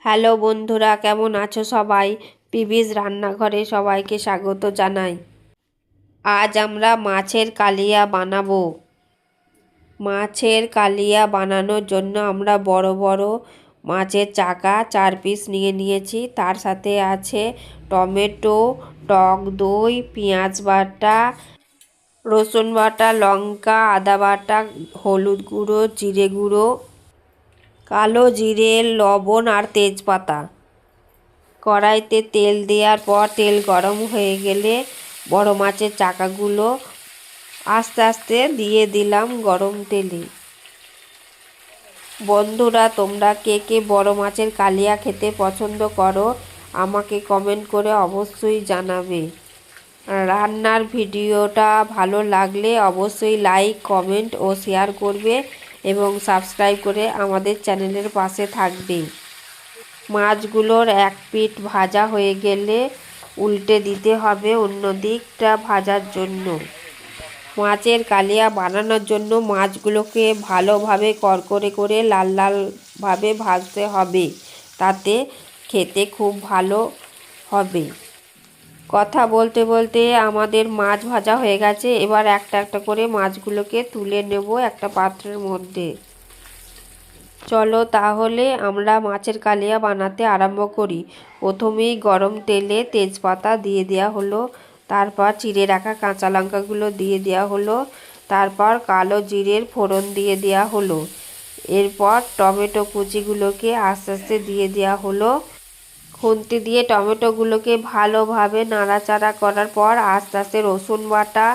Hello বন্ধুরা, কেমন আছো সবাই? পিবিস রান্নাঘরে সবাইকে স্বাগত জানাই। আজ আমরা মাছের কালিয়া বানাবো। মাছের কালিয়া বানানোর জন্য আমরা বড় বড় মাছের চাকা 4 পিস নিয়ে নিয়েছি। তার সাথে আছে টমেটো, টক দই, পেঁয়াজ বাটা, রসুন বাটা, লঙ্কা, আদা বাটা, হলুদ গুঁড়ো, জিরে গুঁড়ো, কালো জিরে, লবণ আর তেজপাতা। কড়াইতে তেল দেওয়ার পর তেল গরম হয়ে গেলে বড় মাছের চাকাগুলো আস্তে আস্তে দিয়ে দিলাম গরম তেলে। বন্ধুরা, তোমরা কে কে বড় মাছের কালিয়া খেতে পছন্দ করো আমাকে কমেন্ট করে অবশ্যই জানাবে। রান্নার ভিডিওটা ভালো লাগলে অবশ্যই লাইক, কমেন্ট ও শেয়ার করবে এবং সাবস্ক্রাইব করে আমাদের চ্যানেলের পাশে থাকবে। মাছগুলোর এক পিঠ ভাজা হয়ে গেলে উল্টে দিতে হবে অন্য দিকটা ভাজার জন্য। মাছের কালিয়া বানানোর জন্য মাছগুলোকে ভালোভাবে কড়কড়ে করে লাল লালভাবে ভাজতে হবে, তাতে খেতে খুব ভালো হবে। কথা বলতে বলতে আমাদের মাছ ভাজা হয়ে গেছে। এবার একটা একটা করে মাছগুলোকে তুলে নেব একটা পাত্রের মধ্যে। চলো তাহলে আমরা মাছের কালিয়া বানাতে আরম্ভ করি। প্রথমেই গরম তেলে তেজপাতা দিয়ে দেওয়া হলো, তারপর চিড়ে রাখা কাঁচা লঙ্কাগুলো দিয়ে দেওয়া হলো, তারপর কালো জিরের ফোড়ন দিয়ে দেওয়া হলো। এরপর টমেটো কুচিগুলোকে আস্তে আস্তে দিয়ে দেওয়া হলো। খুন্তি দিয়ে টমেটোগুলোকে ভালোভাবে নাড়াচাড়া করার পর আস্তে আস্তে রসুন বাটা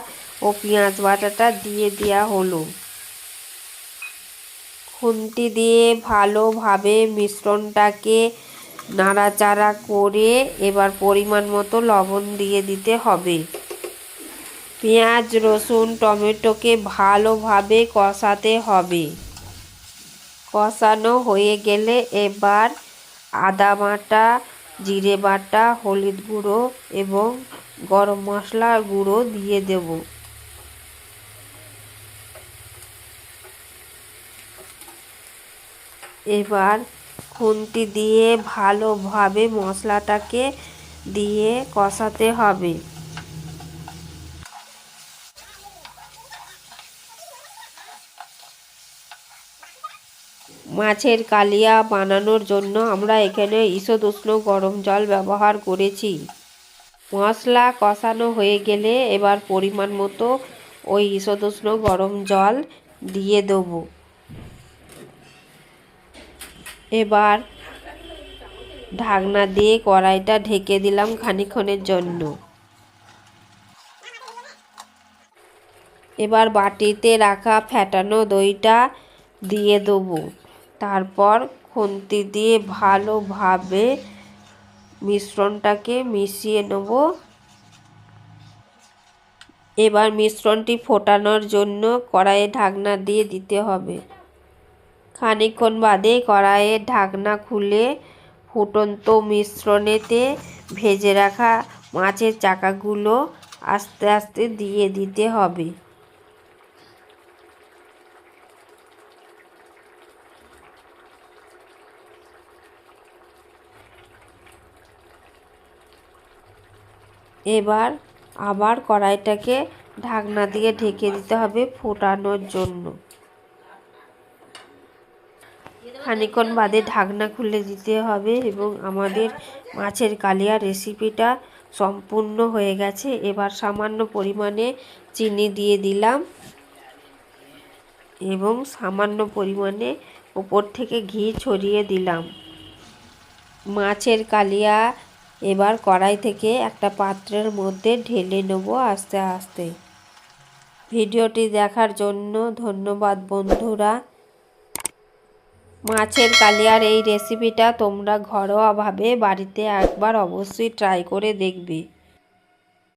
ও পেঁয়াজ বাটাটা দিয়ে দেওয়া হলো। খুন্তি দিয়ে ভালোভাবে মিশ্রণটাকে নাড়াচাড়া করে এবার পরিমাণ মতো লবণ দিয়ে দিতে হবে। পেঁয়াজ, রসুন, টমেটোকে ভালোভাবে কষাতে হবে। কষানো হয়ে গেলে এবার আদা বাটা, জিরে বাটা, হলুদ গুঁড়ো এবং গরম মশলার গুঁড়ো দিয়ে দেব। এবার খুন্তি দিয়ে ভালোভাবে মশলাটাকে দিয়ে কষাতে হবে। মাছের কালিয়া বানানোর জন্য আমরা এখানে ঈষৎ উষ্ণ গরম জল ব্যবহার করেছি। মশলা কষানো হয়ে গেলে এবার পরিমাণ মতো ওই ঈষৎ উষ্ণ গরম জল দিয়ে দেবো। এবার ঢাকনা দিয়ে কড়াইটা ঢেকে দিলাম খানিকক্ষণের জন্য। এবার বাটিতে রাখা ফ্যাটানো দইটা দিয়ে দেবো। তারপর খুন্তি দিয়ে ভালোভাবে মিশ্রণটাকে মিশিয়ে নেব। এবার মিশ্রণটি ফোটানোর জন্য কড়াইয়ে ঢাকনা দিয়ে দিতে হবে। খানিকক্ষণ বাদে কড়াইয়ের ঢাকনা খুলে ফুটন্ত মিশ্রণেতে ভেজে রাখা মাছের চাকাগুলো আস্তে আস্তে দিয়ে দিতে হবে। এবার আবার কড়াইটাকে ঢাকনা দিয়ে ঢেকে দিতে হবে ফোটানোর জন্য। খানিকক্ষণ বাদে ঢাকনা খুলে দিতে হবে এবং আমাদের মাছের কালিয়া রেসিপিটা সম্পূর্ণ হয়ে গেছে। এবার সামান্য পরিমাণে চিনি দিয়ে দিলাম এবং সামান্য পরিমাণে উপর থেকে ঘি ছড়িয়ে দিলাম। মাছের কালিয়া এবার কড়াই থেকে একটা পাত্রের মধ্যে ঢেলে নেব আস্তে আস্তে। ভিডিওটি দেখার জন্য ধন্যবাদ বন্ধুরা। মাছের কালিয়ার এই রেসিপিটা তোমরা ঘরোয়াভাবে বাড়িতে একবার অবশ্যই ট্রাই করে দেখবে।